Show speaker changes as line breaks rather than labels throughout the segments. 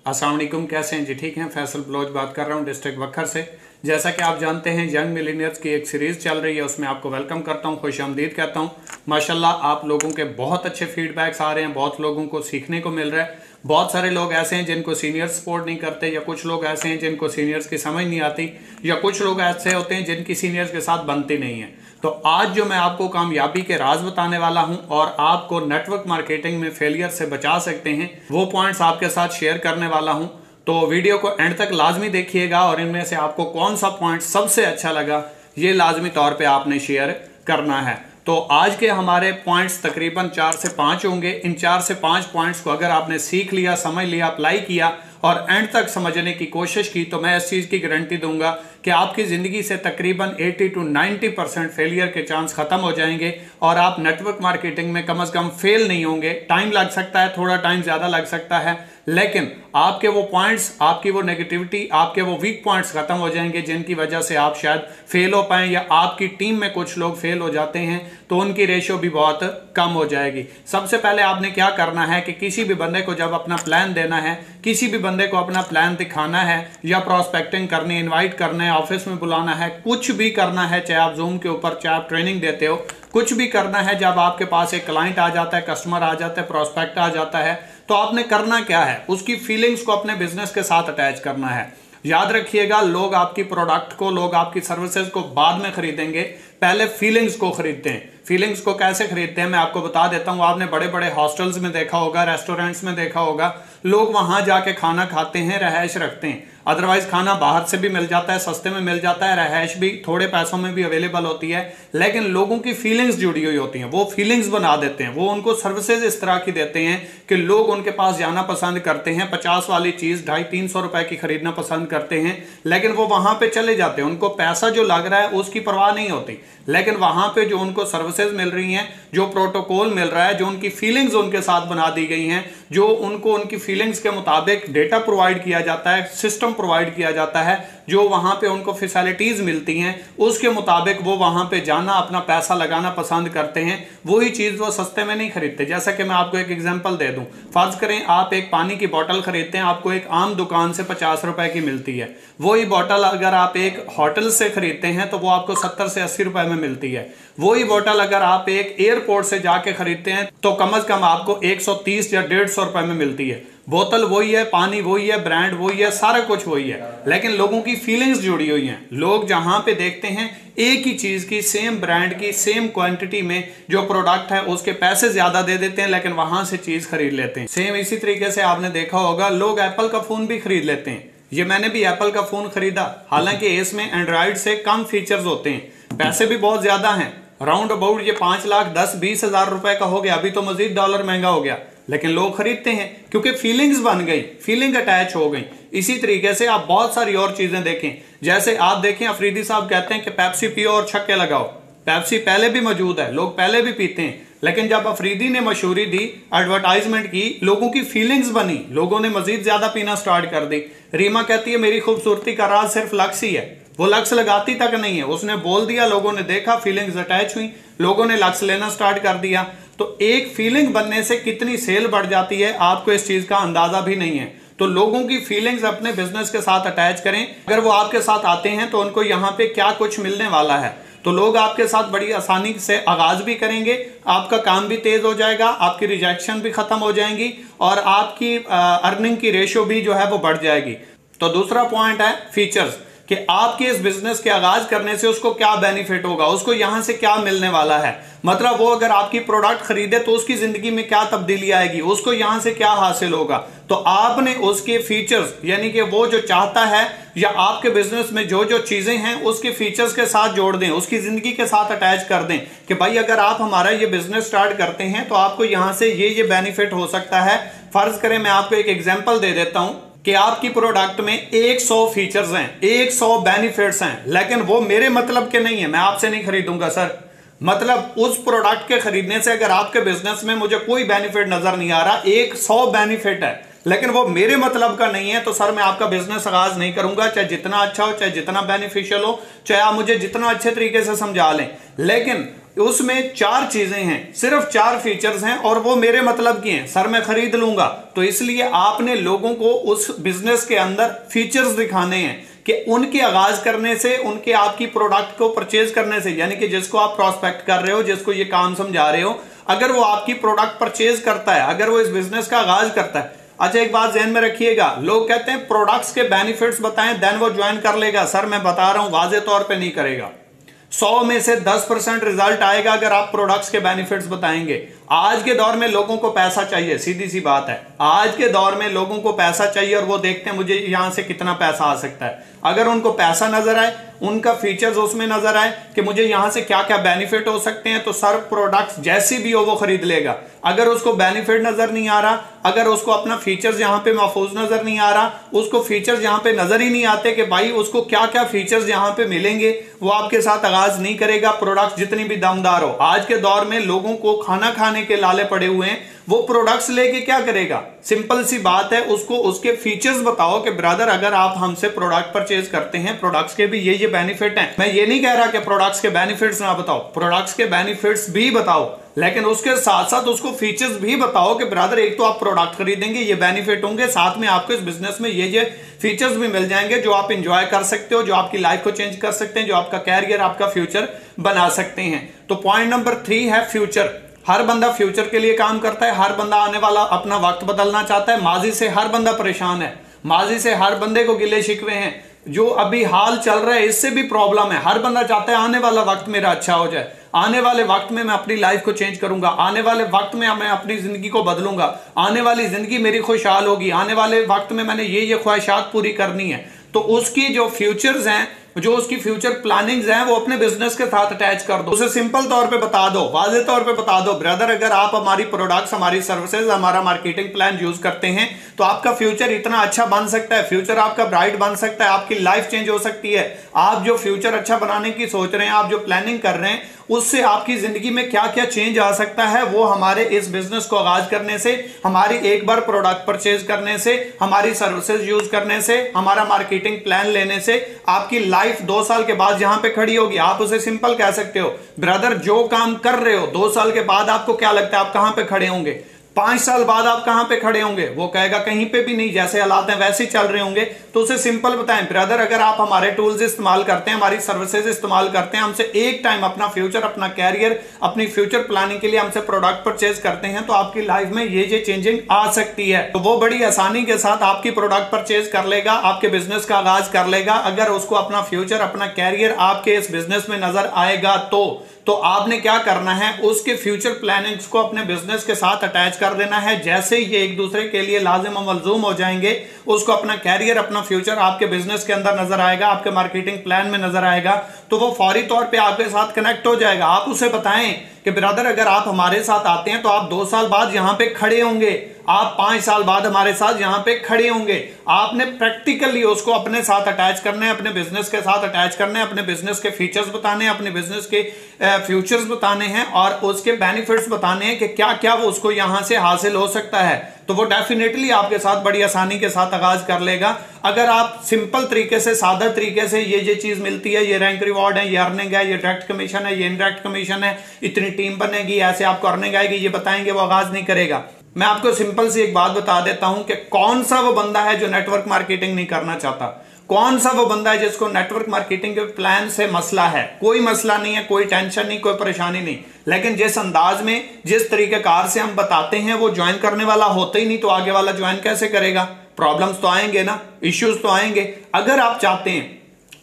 अस्सलाम वालेकुम, कैसे हैं जी? ठीक हैं। फैसल बलोच बात कर रहा हूं डिस्ट्रिक्ट वखर से। जैसा कि आप जानते हैं यंग मिलीनियर्स की एक सीरीज़ चल रही है, उसमें आपको वेलकम करता हूं, खुशामदीद कहता हूं। माशाल्लाह आप लोगों के बहुत अच्छे फीडबैक्स आ रहे हैं, बहुत लोगों को सीखने को मिल रहा है। बहुत सारे लोग ऐसे हैं जिनको सीनियर्स सपोर्ट नहीं करते, या कुछ लोग ऐसे हैं जिनको सीनियर्स की समझ नहीं आती, या कुछ लोग ऐसे होते हैं जिनकी सीनियर्स के साथ बनती नहीं है। तो आज जो मैं आपको कामयाबी के राज बताने वाला हूं और आपको नेटवर्क मार्केटिंग में फेलियर से बचा सकते हैं, वो पॉइंट्स आपके साथ शेयर करने वाला हूं। तो वीडियो को एंड तक लाजमी देखिएगा और इनमें से आपको कौन सा पॉइंट सबसे अच्छा लगा ये लाजमी तौर पे आपने शेयर करना है। तो आज के हमारे पॉइंट्स तकरीबन 4 से 5 होंगे। इन 4 से 5 पॉइंट्स को अगर आपने सीख लिया, समझ लिया, अप्लाई किया और एंड तक समझने की कोशिश की, तो मैं इस चीज़ की गारंटी दूंगा कि आपकी ज़िंदगी से तकरीबन 80 to 90% फेलियर के चांस ख़त्म हो जाएंगे और आप नेटवर्क मार्केटिंग में कम से कम फेल नहीं होंगे। टाइम लग सकता है, थोड़ा टाइम ज़्यादा लग सकता है, लेकिन आपके वो पॉइंट्स, आपकी वो नेगेटिविटी, आपके वो वीक पॉइंट्स खत्म हो जाएंगे जिनकी वजह से आप शायद फेल हो पाएं, या आपकी टीम में कुछ लोग फेल हो जाते हैं तो उनकी रेशियो भी बहुत कम हो जाएगी। सबसे पहले आपने क्या करना है कि किसी भी बंदे को जब अपना प्लान देना है, किसी भी बंदे को अपना प्लान दिखाना है, या प्रोस्पेक्टिंग करनी, इनवाइट करना है, ऑफिस में बुलाना है, कुछ भी करना है, चाहे आप जूम के ऊपर, चाहे आप ट्रेनिंग देते हो, कुछ भी करना है, जब आपके पास एक क्लाइंट आ जाता है, कस्टमर आ जाता है, प्रोस्पेक्ट आ जाता है, तो आपने करना क्या है, उसकी फीलिंग्स को अपने बिजनेस के साथ अटैच करना है। याद रखिएगा, लोग आपकी प्रोडक्ट को, लोग आपकी सर्विसेज को बाद में खरीदेंगे, पहले फीलिंग्स को खरीदते हैं। फीलिंग्स को कैसे खरीदते हैं मैं आपको बता देता हूं। आपने बड़े बड़े हॉस्टल्स में देखा होगा, रेस्टोरेंट्स में देखा होगा, लोग वहां जाके खाना खाते हैं, रहायश रखते हैं। अदरवाइज खाना बाहर से भी मिल जाता है, सस्ते में मिल जाता है, रहायश भी थोड़े पैसों में भी अवेलेबल होती है, लेकिन लोगों की फीलिंग्स जुड़ी हुई होती हैं। वो फीलिंग्स बना देते हैं, वो उनको सर्विसेज इस तरह की देते हैं कि लोग उनके पास जाना पसंद करते हैं। 50 वाली चीज 250-300 रुपए की खरीदना पसंद करते हैं, लेकिन वो वहां पे चले जाते हैं। उनको पैसा जो लग रहा है उसकी परवाह नहीं होती, लेकिन वहां पे जो उनको सर्विसेज मिल रही हैं, जो प्रोटोकॉल मिल रहा है, जो उनकी फीलिंग्स उनके साथ बना दी गई हैं, जो उनको उनकी फीलिंग्स के मुताबिक डेटा प्रोवाइड किया जाता है, सिस्टम प्रोवाइड किया जाता है, जो वहां पे उनको फैसिलिटीज मिलती हैं, उसके मुताबिक वो वहां पे जाना, अपना पैसा लगाना पसंद करते हैं। वही चीज वो सस्ते में नहीं खरीदते। जैसा कि मैं आपको एक एग्जांपल दे दूं, फर्ज करें आप एक पानी की बोतल खरीदते हैं, आपको एक आम दुकान से 50 रुपए की मिलती है। वही बोतल अगर आप एक होटल से खरीदते हैं तो वो आपको 70 से 80 रुपए में मिलती है। वही बोतल अगर आप एक एयरपोर्ट से जाके खरीदते हैं तो कम से कम आपको 130 या 150 रुपए में मिलती है। बोतल वही है, पानी वही है, ब्रांड वही है, सारा कुछ वही है, लेकिन लोगों की फीलिंग्स जुड़ी हुई हैं। लोग जहां पे देखते हैं एक ही चीज की, सेम ब्रांड की, सेम क्वांटिटी में जो प्रोडक्ट है उसके पैसे ज्यादा दे देते हैं, लेकिन वहां से चीज खरीद लेते हैं। सेम इसी तरीके से आपने देखा होगा, लोग एप्पल का फोन भी खरीद लेते हैं। ये मैंने भी एप्पल का फोन खरीदा, हालांकि इसमें एंड्रॉइड से कम फीचर्स होते हैं, पैसे भी बहुत ज्यादा हैं। राउंड अबाउट ये 5,10,20 हजार रुपए का हो गया, अभी तो मजीद डॉलर महंगा हो गया, लेकिन लोग खरीदते हैं क्योंकि फीलिंग्स बन गई, फीलिंग अटैच हो गई। इसी तरीके से आप बहुत सारी और चीजें देखें, जैसे आप देखें अफरीदी साहब कहते हैं कि पेप्सी पियो और छक्के लगाओ। पेप्सी पहले भी मौजूद है, लोग पहले भी पीते हैं, लेकिन जब अफरीदी ने मशहूरी दी, एडवर्टाइजमेंट की, लोगों की फीलिंग्स बनी, लोगों ने मजीद ज्यादा पीना स्टार्ट कर दी। रीमा कहती है मेरी खूबसूरती का राज सिर्फ लक्स ही है। वो लक्स लगाती तक नहीं है, उसने बोल दिया, लोगों ने देखा, फीलिंग्स अटैच हुई, लोगों ने लक्स लेना स्टार्ट कर दिया। तो एक फीलिंग बनने से कितनी सेल बढ़ जाती है आपको इस चीज का अंदाजा भी नहीं है। तो लोगों की फीलिंग्स अपने बिजनेस के साथ अटैच करें। अगर वो आपके साथ आते हैं तो उनको यहाँ पे क्या कुछ मिलने वाला है, तो लोग आपके साथ बड़ी आसानी से आगाज भी करेंगे, आपका काम भी तेज हो जाएगा, आपकी रिजेक्शन भी खत्म हो जाएंगी और आपकी अर्निंग की रेशियो भी जो है वो बढ़ जाएगी। तो दूसरा पॉइंट है फीचर्स, कि आपके इस बिजनेस के आगाज करने से उसको क्या बेनिफिट होगा, उसको यहां से क्या मिलने वाला है। मतलब वो अगर आपकी प्रोडक्ट खरीदे तो उसकी जिंदगी में क्या तब्दीली आएगी, उसको यहां से क्या हासिल होगा। तो आपने उसके फीचर्स, यानी कि वो जो चाहता है या आपके बिजनेस में जो जो चीजें हैं उसके फीचर्स के साथ जोड़ दें, उसकी जिंदगी के साथ अटैच कर दें कि भाई अगर आप हमारा ये बिजनेस स्टार्ट करते हैं तो आपको यहां से ये बेनिफिट हो सकता है। फर्ज करें मैं आपको एक एग्जाम्पल दे देता हूं कि आपकी प्रोडक्ट में 100 फीचर्स हैं, 100 बेनिफिट्स हैं, लेकिन वो मेरे मतलब के नहीं है, मैं आपसे नहीं खरीदूंगा सर। मतलब उस प्रोडक्ट के खरीदने से अगर आपके बिजनेस में मुझे कोई बेनिफिट नजर नहीं आ रहा, 100 बेनिफिट है, लेकिन वो मेरे मतलब का नहीं है, तो सर मैं आपका बिजनेस आगाज नहीं करूंगा, चाहे जितना अच्छा हो, चाहे जितना बेनिफिशियल हो, चाहे आप मुझे जितना अच्छे तरीके से समझा लें। लेकिन उसमें 4 चीजें हैं, सिर्फ 4 फीचर्स हैं और वो मेरे मतलब की हैं। सर मैं खरीद लूंगा, तो इसलिए आपने लोगों को उस बिजनेस के अंदर फीचर्स दिखाने हैं कि उनके आगाज करने से, उनके आपकी प्रोडक्ट को परचेज करने से, यानी कि जिसको आप प्रोस्पेक्ट कर रहे हो, जिसको ये काम समझा रहे हो, अगर वो आपकी प्रोडक्ट परचेज करता है, अगर वो इस बिजनेस का आगाज करता है। अच्छा एक बात ध्यान में रखिएगा, लोग कहते हैं प्रोडक्ट्स के बेनिफिट्स बताएं देन वो ज्वाइन कर लेगा। सर मैं बता रहा हूं वाजे तौर पे नहीं करेगा। 100 में से 10% रिजल्ट आएगा अगर आप प्रोडक्ट्स के बेनिफिट्स बताएंगे। आज के दौर में लोगों को पैसा चाहिए, सीधी सी बात है। आज के दौर में लोगों को पैसा चाहिए और वो देखते हैं मुझे यहां से कितना पैसा आ सकता है। अगर उनको पैसा नजर आए, उनका फीचर्स उसमें नजर आए कि मुझे यहां से क्या क्या बेनिफिट हो सकते हैं, तो सर प्रोडक्ट्स जैसी भी हो वो खरीद लेगा। अगर उसको बेनिफिट नजर नहीं आ रहा, अगर उसको अपना फीचर्स यहां पे महफूज नजर नहीं आ रहा, उसको फीचर्स यहां पे नजर ही नहीं आते कि भाई उसको क्या क्या फीचर्स यहां पे मिलेंगे, वो आपके साथ आगाज नहीं करेगा। प्रोडक्ट्स जितनी भी दमदार हो, आज के दौर में लोगों को खाना खाने के लाले पड़े हुए हैं, वो प्रोडक्ट्स लेके क्या करेगा? सिंपल सी बात है, उसको उसके फीचर्स बताओ कि ब्रदर अगर आप हमसे प्रोडक्ट परचेज करते हैं, प्रोडक्ट्स के भी ये बेनिफिट हैं। मैं ये नहीं कह रहा कि प्रोडक्ट्स के बेनिफिट्स ना बताओ, प्रोडक्ट्स के बेनिफिट्स भी बताओ, लेकिन उसके साथ साथ उसको फीचर्स भी बताओ कि ब्रदर एक तो आप प्रोडक्ट खरीदेंगे, ये बेनिफिट होंगे, साथ में आपको इस बिजनेस में ये फीचर्स भी मिल जाएंगे जो आप इंजॉय कर सकते हो, जो आपकी लाइफ को चेंज कर सकते हैं, जो आपका कैरियर, आपका फ्यूचर बना सकते हैं। तो पॉइंट नंबर 3 है फ्यूचर। हर बंदा फ्यूचर के लिए काम करता है, हर बंदा आने वाला अपना वक्त बदलना चाहता है। माजी से हर बंदा परेशान है, माजी से हर बंदे को गिले शिकवे हैं, जो अभी हाल चल रहा है इससे भी प्रॉब्लम है। हर बंदा चाहता है आने वाला वक्त मेरा अच्छा हो जाए, आने वाले वक्त में मैं अपनी लाइफ को चेंज करूंगा, आने वाले वक्त में मैं अपनी जिंदगी को बदलूंगा, आने वाली जिंदगी मेरी खुशहाल होगी, आने वाले वक्त में मैंने ये ख्वाहिशात पूरी करनी है। तो उसकी जो फ्यूचर्स हैं, जो उसकी फ्यूचर प्लानिंग्स हैं, वो अपने बिजनेस के साथ अटैच कर दो। उसे सिंपल तौर पे बता दो, वाज़ेह तौर पे बता दो, ब्रदर अगर आप हमारी प्रोडक्ट्स, हमारी सर्विसेज, हमारा मार्केटिंग प्लान यूज करते हैं तो आपका फ्यूचर इतना अच्छा बन सकता है, फ्यूचर आपका ब्राइट बन सकता है, आपकी लाइफ चेंज हो सकती है। आप जो फ्यूचर अच्छा बनाने की सोच रहे हैं, आप जो प्लानिंग कर रहे हैं, उससे आपकी जिंदगी में क्या क्या चेंज आ सकता है, वो हमारे इस बिजनेस को आगाज करने से, हमारी एक बार प्रोडक्ट परचेज करने से, हमारी सर्विसेज यूज करने से, हमारा मार्केटिंग प्लान लेने से आपकी लाइफ 2 साल के बाद जहां पे खड़ी होगी। आप उसे सिंपल कह सकते हो, ब्रदर जो काम कर रहे हो 2 साल के बाद आपको क्या लगता है आप कहां पे खड़े होंगे? 5 साल बाद आप कहां पे खड़े होंगे? वो कहेगा कहीं पे भी नहीं, जैसे हालात हैं वैसे ही चल रहे होंगे। तो उसे सिंपल बताएं, ब्रदर अगर आप हमारे टूल्स इस्तेमाल करते हैं, हमारी सर्विसेज इस्तेमाल करते हैं, हमसे एक टाइम अपना फ्यूचर, अपना कैरियर, अपनी फ्यूचर प्लानिंग के लिए हमसे प्रोडक्ट परचेज करते हैं, तो आपकी लाइफ में ये चेंजिंग आ सकती है। तो वो बड़ी आसानी के साथ आपकी प्रोडक्ट परचेज कर लेगा, आपके बिजनेस का आगाज कर लेगा, अगर उसको अपना फ्यूचर, अपना कैरियर आपके इस बिजनेस में नजर आएगा। तो आपने क्या करना है, उसके फ्यूचर प्लानिंग्स को अपने बिजनेस के साथ अटैच कर देना है। जैसे ये एक दूसरे के लिए लाजिम और मलजूम हो जाएंगे, उसको अपना कैरियर, अपना फ्यूचर आपके बिजनेस के अंदर नजर आएगा, आपके मार्केटिंग प्लान में नजर आएगा, तो वो फौरी तौर पे आपके साथ कनेक्ट हो जाएगा। आप उसे बताएं कि ब्रदर अगर आप हमारे साथ आते हैं तो आप 2 साल बाद यहां पे खड़े होंगे, आप 5 साल बाद हमारे साथ यहां पे खड़े होंगे। आपने प्रैक्टिकली उसको अपने साथ अटैच करना है, अपने बिजनेस के साथ अटैच करना है, अपने बिजनेस के फीचर्स बताने हैं, अपने बिजनेस के फ्यूचर्स बताने हैं और उसके बेनिफिट्स बताने हैं कि क्या क्या वो उसको यहां से हासिल हो सकता है। तो वो डेफिनेटली आपके साथ बड़ी आसानी के साथ आगाज कर लेगा। अगर आप सिंपल तरीके से, सादा तरीके से ये चीज मिलती है, ये रैंक रिवॉर्ड है, ये अर्निंग है, ये डायरेक्ट कमीशन है, ये इनडायरेक्ट कमीशन है, इतनी टीम बनेगी, ऐसे आपको अर्निंग आएगी, ये बताएंगे, वो आगाज नहीं करेगा। मैं आपको सिंपल सी एक बात बता देता हूं कि कौन सा वो बंदा है जो नेटवर्क मार्केटिंग नहीं करना चाहता, कौन सा वो बंदा है जिसको नेटवर्क मार्केटिंग के प्लान से मसला है। कोई मसला नहीं है, कोई टेंशन नहीं, कोई परेशानी नहीं, लेकिन जिस अंदाज में, जिस तरीकेकार से हम बताते हैं वो ज्वाइन करने वाला होता ही नहीं, तो आगे वाला ज्वाइन कैसे करेगा? प्रॉब्लम्स तो आएंगे ना, इश्यूज तो आएंगे। अगर आप चाहते हैं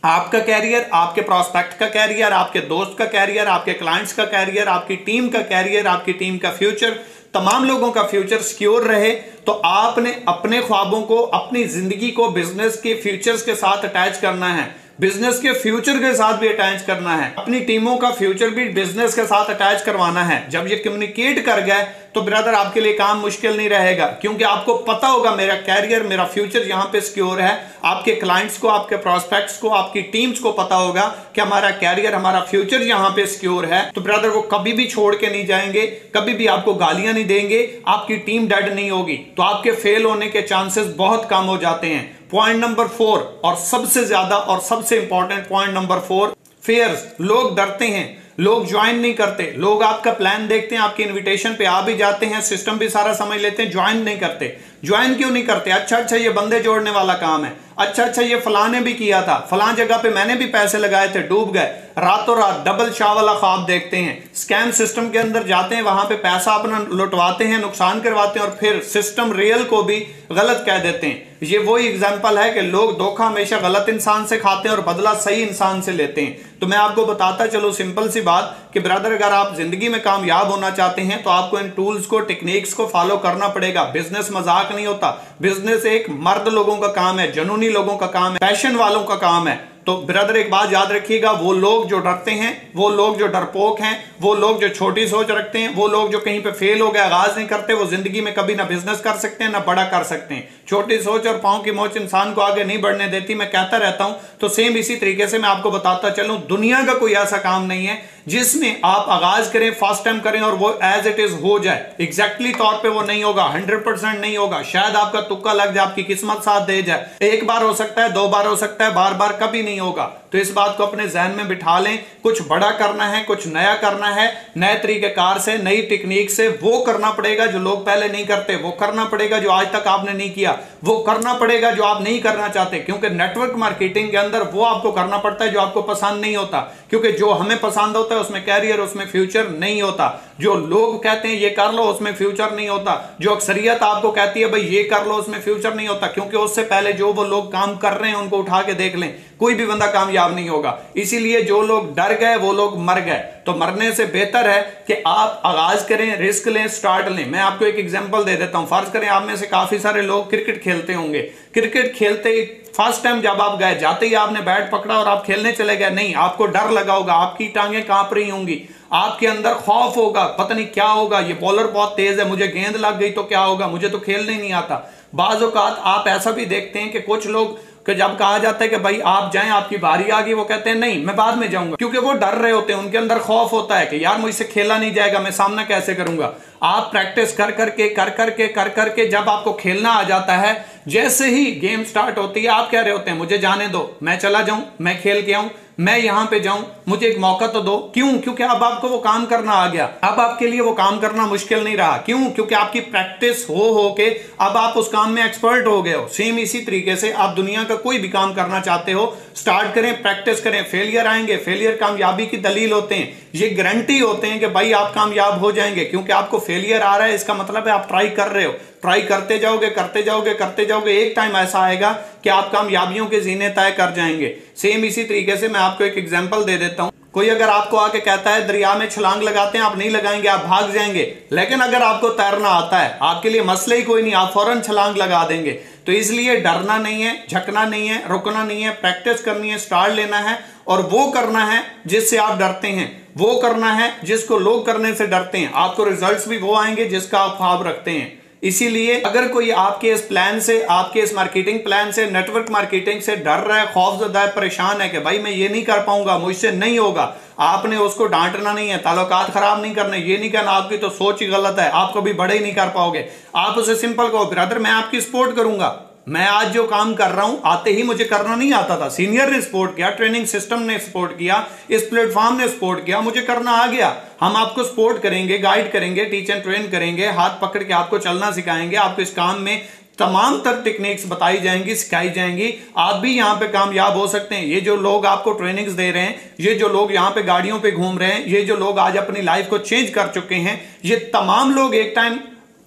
आपका कैरियर, आपके प्रोस्पेक्ट का कैरियर, आपके दोस्त का कैरियर, आपके क्लाइंट्स का कैरियर, आपकी टीम का कैरियर, आपकी टीम का फ्यूचर, तमाम लोगों का फ्यूचर सिक्योर रहे, तो आपने अपने ख्वाबों को, अपनी जिंदगी को बिजनेस के फ्यूचर्स के साथ अटैच करना है, बिजनेस के फ्यूचर के साथ भी अटैच करना है, अपनी टीमों का फ्यूचर भी बिजनेस के साथ अटैच करवाना है। जब ये कम्युनिकेट कर गए तो ब्रदर आपके लिए काम मुश्किल नहीं रहेगा, क्योंकि आपको पता होगा मेरा कैरियर, मेरा फ्यूचर यहां पे सिक्योर है। आपके क्लाइंट्स को, आपके प्रोस्पेक्ट्स को, आपकी टीम्स को पता होगा कि हमारा कैरियर, हमारा फ्यूचर यहां पे सिक्योर है, तो ब्रदर वो कभी भी छोड़ के नहीं जाएंगे, कभी भी आपको गालियां नहीं देंगे, आपकी टीम डेड नहीं होगी, तो आपके फेल होने के चांसेस बहुत कम हो जाते हैं। पॉइंट नंबर 4 और सबसे ज्यादा और सबसे इंपॉर्टेंट पॉइंट नंबर 4, फेयर्स। लोग डरते हैं, लोग ज्वाइन नहीं करते, लोग आपका प्लान देखते हैं, आपके इनविटेशन पे आ भी जाते हैं, सिस्टम भी सारा समझ लेते हैं, ज्वाइन नहीं करते। ज्वाइन क्यों नहीं करते? अच्छा ये बंदे जोड़ने वाला काम है, अच्छा ये फलाने भी किया था, फलां जगह पे मैंने भी पैसे लगाए थे, डूब गए। रातों रात डबल शाह वाला ख्वाब देखते हैं, स्कैम सिस्टम के अंदर जाते हैं, वहां पे पैसा अपना लुटवाते हैं, नुकसान करवाते हैं और फिर सिस्टम रियल को भी गलत कह देते हैं। ये वही एग्जाम्पल है कि लोग धोखा हमेशा गलत इंसान से खाते हैं और बदला सही इंसान से लेते हैं। तो मैं आपको बताता चलो सिंपल सी बात कि ब्रदर, अगर आप जिंदगी में कामयाब होना चाहते हैं तो आपको इन टूल्स को, टेक्निक्स को फॉलो करना पड़ेगा। बिजनेस मजाक नहीं होता, बिजनेस एक मर्द लोगों का काम है, जुनूनी लोगों का काम है, पैशन वालों का काम है। तो ब्रदर एक बात याद रखिएगा, वो लोग जो डरते हैं, वो लोग जो डरपोक हैं, वो लोग जो छोटी सोच रखते हैं, वो लोग जो कहीं पे फेल हो गए, आगाज नहीं करते, वो जिंदगी में कभी ना बिजनेस कर सकते हैं ना बड़ा कर सकते हैं। छोटी सोच और पांव की मोच इंसान को आगे नहीं बढ़ने देती, मैं कहता रहता हूं। तो सेम इसी तरीके से मैं आपको बताता चलूं, दुनिया का कोई ऐसा काम नहीं है जिसमें आप आगाज करें, फर्स्ट टाइम करें और वो एज इट इज हो जाए। एग्जैक्टली तौर पे वो नहीं होगा, 100% नहीं होगा। शायद आपका तुक्का लग जाए, आपकी किस्मत साथ दे जाए, एक बार हो सकता है, 2 बार हो सकता है, बार बार कभी नहीं होगा। तो इस बात को अपने जहन में बिठा लें, कुछ बड़ा करना है, कुछ नया करना है, नए तरीकेकार से, नई टेक्निक से, वो करना पड़ेगा जो लोग पहले नहीं करते, वो करना पड़ेगा जो आज तक आपने नहीं किया, वो करना पड़ेगा जो आप नहीं करना चाहते। क्योंकि नेटवर्क मार्केटिंग के अंदर वो आपको करना पड़ता है जो आपको पसंद नहीं होता, क्योंकि जो हमें पसंद होता है उसमें कैरियर, उसमें फ्यूचर नहीं होता। जो लोग कहते हैं ये कर लो, उसमें फ्यूचर नहीं होता। जो अक्सरियत आपको कहती है भाई ये कर लो, उसमें फ्यूचर नहीं होता, क्योंकि उससे पहले जो वो लोग काम कर रहे हैं उनको उठा के देख लें, कोई भी बंदा कामयाब नहीं होगा। इसीलिए जो लोग डर गए वो लोग मर गए। तो मरने से बेहतर है कि आप आगाज करें, रिस्क लें, स्टार्ट लें। मैं आपको एक एग्जांपल दे देता हूं। फर्ज करें आप में से काफी सारे लोग क्रिकेट खेलते होंगे। क्रिकेट खेलते ही फर्स्ट टाइम जब आप गए, जाते ही आपने बैट पकड़ा और आप खेलने चले गए, नहीं, आपको डर लगा होगा, आपकी टांगें कांप रही होंगी, आपके अंदर खौफ होगा, पता नहीं क्या होगा, ये बॉलर बहुत तेज है, मुझे गेंद लग गई तो क्या होगा, मुझे तो खेलने ही नहीं आता। बाज़ औक़ात आप ऐसा भी देखते हैं कि कुछ लोग कि जब कहा जाता है कि भाई आप जाएं, आपकी बारी आ गई, वो कहते हैं नहीं मैं बाद में जाऊंगा, क्योंकि वो डर रहे होते हैं, उनके अंदर खौफ होता है कि यार मुझसे खेला नहीं जाएगा, मैं सामना कैसे करूंगा। आप प्रैक्टिस कर करके जब आपको खेलना आ जाता है, जैसे ही गेम स्टार्ट होती है, आप कह रहे होते हैं मुझे जाने दो, मैं चला जाऊं, मैं खेल के आऊं, मैं यहां पे जाऊं, मुझे एक मौका तो दो। क्यों? क्योंकि अब आपको वो काम करना आ गया, अब आपके लिए वो काम करना मुश्किल नहीं रहा। क्यों? क्योंकि आपकी प्रैक्टिस हो के अब आप उस काम में एक्सपर्ट हो गए हो। सेम इसी तरीके से आप दुनिया का कोई भी काम करना चाहते हो, स्टार्ट करें, प्रैक्टिस करें। फेलियर आएंगे, फेलियर कामयाबी की दलील होते हैं, ये गारंटी होते हैं कि भाई आप कामयाब हो जाएंगे। क्योंकि आपको फेलियर आ रहा है, इसका मतलब है आप ट्राई कर रहे हो, ट्राई करते जाओगे, एक टाइम ऐसा आएगा कि आप कामयाबियों के जीने तय कर जाएंगे। सेम इसी तरीके से मैं आपको एक एग्जांपल दे देता हूं। कोई अगर आपको आके कहता है दरिया में छलांग लगाते हैं, आप नहीं लगाएंगे, आप भाग जाएंगे। लेकिन अगर आपको तैरना आता है, आपके लिए मसले ही कोई नहीं, आप फौरन छलांग लगा देंगे। तो इसलिए डरना नहीं है, झकना नहीं है, रुकना नहीं है, प्रैक्टिस करनी है, स्टार्ट लेना है और वो करना है जिससे आप डरते हैं, वो करना है जिसको लोग करने से डरते हैं। आपको रिजल्ट्स भी वो आएंगे जिसका आप ख्वाब रखते हैं। इसीलिए अगर कोई आपके इस प्लान से, आपके इस मार्केटिंग प्लान से, नेटवर्क मार्केटिंग से डर रहा है, खौफजदा है, परेशान है कि भाई मैं ये नहीं कर पाऊंगा, मुझसे नहीं होगा, आपने उसको डांटना नहीं है, ताल्लुकात खराब नहीं करने, ये नहीं कहना आपकी तो सोच ही गलत है, आप कभी बड़े ही नहीं कर पाओगे। आप उसे सिंपल कहो, ब्रदर मैं आपकी सपोर्ट करूंगा, मैं आज जो काम कर रहा हूं आते ही मुझे करना नहीं आता था, सीनियर ने सपोर्ट किया, ट्रेनिंग सिस्टम ने सपोर्ट किया, इस प्लेटफॉर्म ने सपोर्ट किया, मुझे करना आ गया। हम आपको सपोर्ट करेंगे, गाइड करेंगे, टीच एंड ट्रेन करेंगे, हाथ पकड़ के आपको चलना सिखाएंगे, आपको इस काम में तमाम तर टेक्निक्स बताई जाएंगी, सिखाई जाएंगी, आप भी यहां पे कामयाब हो सकते हैं। ये जो लोग आपको ट्रेनिंग्स दे रहे हैं, ये जो लोग यहां पे गाड़ियों पे घूम रहे हैं, ये जो लोग आज अपनी लाइफ को चेंज कर चुके हैं, ये तमाम लोग एक टाइम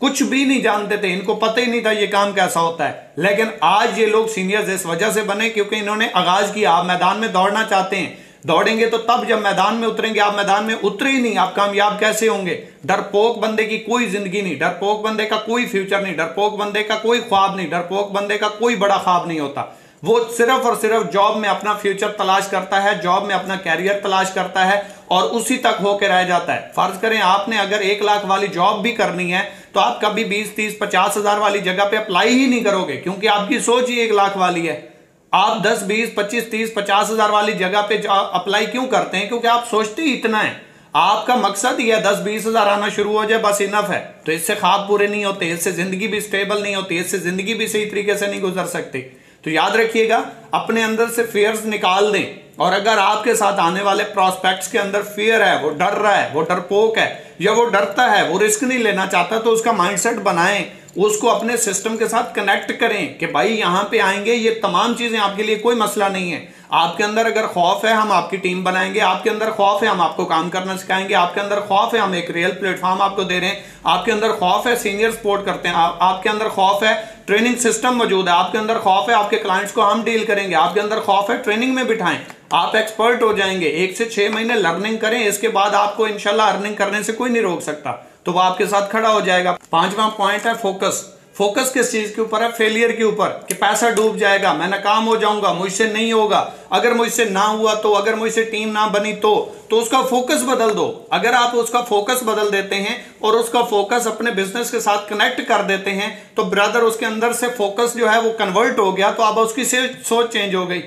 कुछ भी नहीं जानते थे, इनको पता ही नहीं था ये काम कैसा होता है। लेकिन आज ये लोग सीनियर्स इस वजह से बने क्योंकि इन्होंने आगाज किया। आप मैदान में दौड़ना चाहते हैं, दौड़ेंगे तो तब जब मैदान में उतरेंगे। आप मैदान में उतरे ही नहीं, आप कामयाब कैसे होंगे? डरपोक बंदे की कोई जिंदगी नहीं, डरपोक बंदे का कोई फ्यूचर नहीं, डरपोक बंदे का कोई ख्वाब नहीं, डरपोक बंदे का कोई बड़ा ख्वाब नहीं होता। वो सिर्फ और सिर्फ जॉब में अपना फ्यूचर तलाश करता है, जॉब में अपना कैरियर तलाश करता है और उसी तक होकर रह जाता है। फर्ज करें आपने अगर 1 लाख वाली जॉब भी करनी है तो आप कभी 20, 30, 50 हजार वाली जगह पे अप्लाई ही नहीं करोगे, क्योंकि आपकी सोच ही 1 लाख वाली है। आप 10, 20, 25, 30, 50 हजार वाली जगह पे अप्लाई क्यों करते हैं? क्योंकि आप सोचते ही इतना है, आपका मकसद ही है 10, 20 हजार आना शुरू हो जाए, बस इनफ है। तो इससे ख्वाब पूरे नहीं होते, इससे जिंदगी भी स्टेबल नहीं होती, इससे जिंदगी भी सही तरीके से नहीं गुजर सकती। तो याद रखिएगा, अपने अंदर से फियर्स निकाल दें। और अगर आपके साथ आने वाले प्रोस्पेक्ट्स के अंदर फियर है, वो डर रहा है, वो डरपोक है, या वो डरता है, वो रिस्क नहीं लेना चाहता, तो उसका माइंडसेट बनाएं, उसको अपने सिस्टम के साथ कनेक्ट करें कि भाई यहां पे आएंगे, ये तमाम चीजें आपके लिए कोई मसला नहीं है। आपके अंदर अगर खौफ है, हम आपकी टीम बनाएंगे। आपके अंदर खौफ है, हम आपको काम करना सिखाएंगे। आपके अंदर खौफ है, हम एक रियल प्लेटफॉर्म आपको दे रहे हैं। आपके अंदर खौफ है, सीनियर सपोर्ट करते हैं। आपके अंदर खौफ है, ट्रेनिंग सिस्टम मौजूद है। आपके अंदर खौफ है, आपके क्लाइंट्स को हम डील करेंगे। आपके अंदर खौफ है, ट्रेनिंग में बिठाएं, आप एक्सपर्ट हो जाएंगे। 1 से 6 महीने लर्निंग करें, इसके बाद आपको इंशाल्लाह अर्निंग करने से कोई नहीं रोक सकता, तो वो आपके साथ खड़ा हो जाएगा। 5वां पॉइंट है फोकस। फोकस किस चीज के ऊपर है? फेलियर के ऊपर, कि पैसा डूब जाएगा, मैं नाकाम हो जाऊंगा, मुझसे नहीं होगा, अगर मुझसे ना हुआ तो, अगर मुझसे टीम ना बनी तो उसका फोकस बदल दो। अगर आप उसका फोकस बदल देते हैं और उसका फोकस अपने बिजनेस के साथ कनेक्ट कर देते हैं, तो ब्रदर उसके अंदर से फोकस जो है वो कन्वर्ट हो गया, तो अब उसकी सोच चेंज हो गई,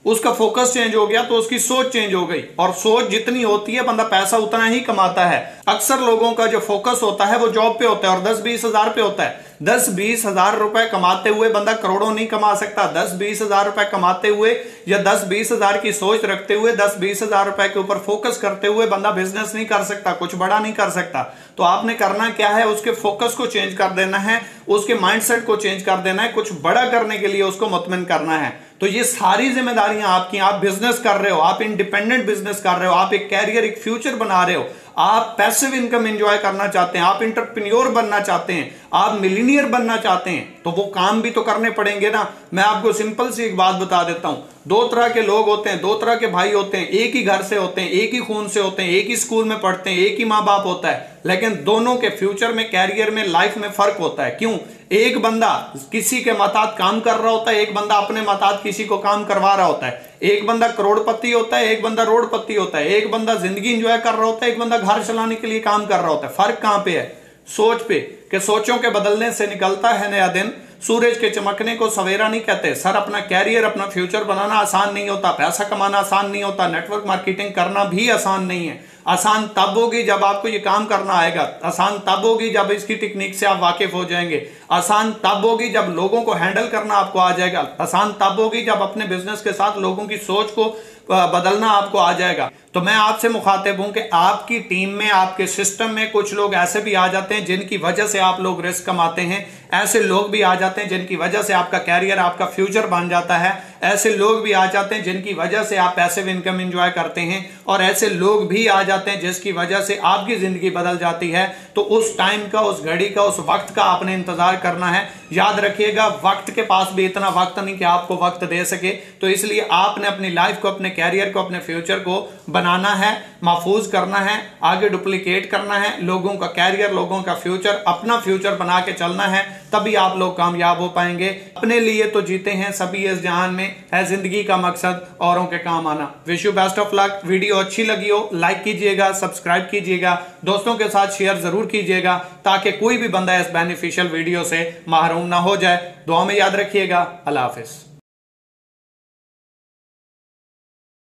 उसका फोकस चेंज हो गया, तो उसकी सोच चेंज हो गई। और सोच जितनी होती है, बंदा पैसा उतना ही कमाता है। अक्सर लोगों का जो फोकस होता है वो जॉब पे होता है और 10-20 हजार पे होता है। 10-20 हजार रुपए कमाते हुए बंदा करोड़ों नहीं कमा सकता। 10-20 हजार रुपए कमाते हुए या 10-20 हजार की सोच रखते हुए, 10-20 हजार रुपए के ऊपर फोकस करते हुए बंदा बिजनेस नहीं कर सकता, कुछ बड़ा नहीं कर सकता। तो आपने करना क्या है? उसके फोकस को चेंज कर देना है, उसके माइंडसेट को चेंज कर देना है, कुछ बड़ा करने के लिए उसको मुतमिन करना है। तो ये सारी जिम्मेदारियां आपकी। आप बिजनेस कर रहे हो, आप इंडिपेंडेंट बिजनेस कर रहे हो, आप एक कैरियर, एक फ्यूचर बना रहे हो, आप पैसिव इनकम एंजॉय करना चाहते हैं, आप एंटरप्रेन्योर बनना चाहते हैं, आप मिलीनियर बनना चाहते हैं, तो वो काम भी तो करने पड़ेंगे ना। मैं आपको सिंपल सी एक बात बता देता हूं, 2 तरह के लोग होते हैं, 2 तरह के भाई होते हैं। एक ही घर से होते हैं, एक ही खून से होते हैं, एक ही स्कूल में पढ़ते हैं, एक ही माँ बाप होता है, लेकिन दोनों के फ्यूचर में, कैरियर में, लाइफ में फर्क होता है। क्यों? एक बंदा किसी के मतात काम कर रहा होता है, एक बंदा अपने मतात किसी को काम करवा रहा होता है। एक बंदा करोड़पति होता है, एक बंदा रोडपति होता है। एक बंदा जिंदगी एंजॉय कर रहा होता है, एक बंदा घर चलाने के लिए काम कर रहा होता है। फर्क कहां पे है? सोच पे, कि सोचों के बदलने से निकलता है नया दिन। सूरज के चमकने को सवेरा नहीं कहते। सर, अपना कैरियर, अपना फ्यूचर बनाना आसान नहीं होता, पैसा कमाना आसान नहीं होता, नेटवर्क मार्केटिंग करना भी आसान नहीं है। आसान तब होगी जब आपको ये काम करना आएगा, आसान तब होगी जब इसकी टेक्निक से आप वाकिफ हो जाएंगे, आसान तब होगी जब लोगों को हैंडल करना आपको आ जाएगा, आसान तब होगी जब अपने बिजनेस के साथ लोगों की सोच को बदलना आपको आ जाएगा। तो मैं आपसे मुखातिब हूं कि आपकी टीम में, आपके सिस्टम में कुछ लोग ऐसे भी आ जाते हैं जिनकी वजह से आप लोग रिस्क कमाते हैं। ऐसे लोग भी आ जाते हैं जिनकी वजह से आपका कैरियर, आपका फ्यूचर बन जाता है। ऐसे लोग भी आ जाते हैं जिनकी वजह से आप पैसिव इनकम एंजॉय करते हैं। और ऐसे लोग भी आ जाते हैं जिसकी वजह से आपकी जिंदगी बदल जाती है। तो उस टाइम का, उस घड़ी का, उस वक्त का आपने इंतजार करना है। याद रखिएगा, वक्त के पास भी इतना वक्त नहीं कि आपको वक्त दे सके। तो इसलिए आपने अपनी लाइफ को, अपने कैरियर को, अपने फ्यूचर को बनाना है, महफूज करना है, आगे डुप्लीकेट करना है। लोगों का कैरियर, लोगों का फ्यूचर, अपना फ्यूचर बना के चलना है, तभी आप लोग कामयाब हो पाएंगे। अपने लिए तो जीते हैं सभी इस जहान में, है जिंदगी का मकसद औरों के काम आना। Wish you best of luck. Video अच्छी लगी हो, लाइक कीजिएगा, सब्सक्राइब कीजिएगा, दोस्तों के साथ शेयर जरूर कीजिएगा, ताकि कोई भी बंदा इस बेनिफिशियल वीडियो से महरूम ना हो जाए। दुआ में याद रखिएगा। अल्लाह हाफिज।